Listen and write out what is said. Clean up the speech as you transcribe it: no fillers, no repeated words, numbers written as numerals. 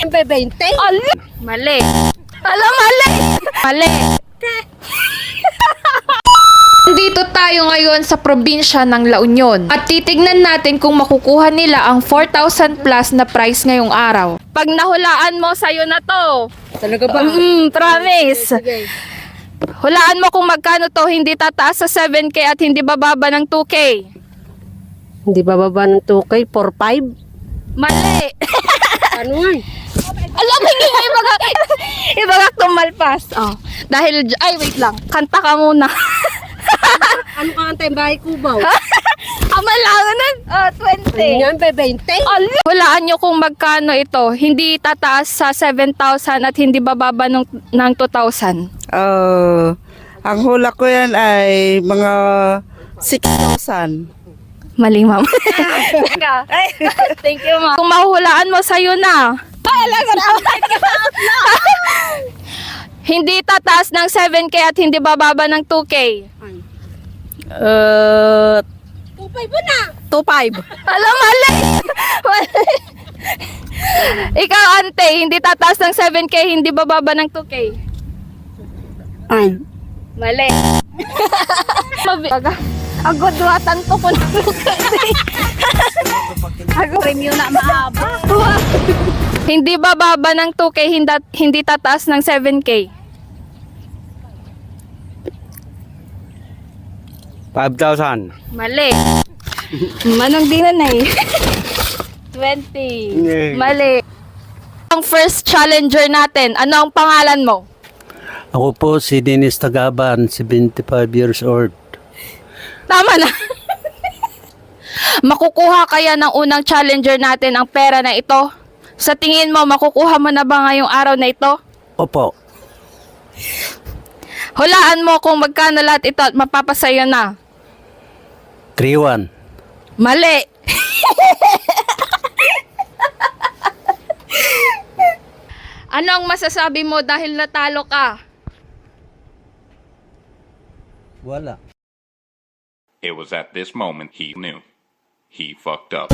20. Mali. Alam, mali. Mali. Dito tayo ngayon sa probinsya ng La Union at titignan natin kung makukuha nila ang 4,000 plus na prize ngayong araw. Pag nahulaan mo, sa'yo na to. Talaga ba? Promise. Sige. Hulaan mo kung magkano to, hindi tataas sa 7K at hindi bababa ng 2K. Hindi bababa ng 2K, 4-5? Mali. Ano nga? Alam mo, hindi mo ibagak tumalpas. Oh. Dahil, ay wait lang, kanta ka muna. Ano ka antay bahay kubaw? Amalangan na. 20. Yan, 20. Hulaan nyo kung magkano ito. Hindi tataas sa 7,000 at hindi bababa ng 2,000. Ang hula ko yan ay mga 6,000. Mali, ma'am. Thank you, ma'am. Kung mahuhulaan mo, sa'yo na. Hindi tataas ng 7K at hindi bababa ng 2K. 2-5 ba na? 2,500. Alam, mali. Ikaw, ante, hindi tataas ng 7K, hindi bababa ng 2K. Ay. Mali. Ako duwatan to ko na. Ako review na mahaba. Hindi bababa ng 2K, hindi tataas ng 7K. 5,000. Mali. Manong di na eh. 20. Mali. Ang first challenger natin, ano ang pangalan mo? Ako po si Dennis Tagaban, 75 years old. Tama na. Makukuha kaya ng unang challenger natin ang pera na ito? Sa tingin mo, makukuha mo na ba ngayong araw na ito? Opo. Hulaan mo kung magkano lahat ito at mapapasayo na. 3,100. Mali. Anong masasabi mo dahil natalo ka? Wala. It was at this moment he knew. He fucked up.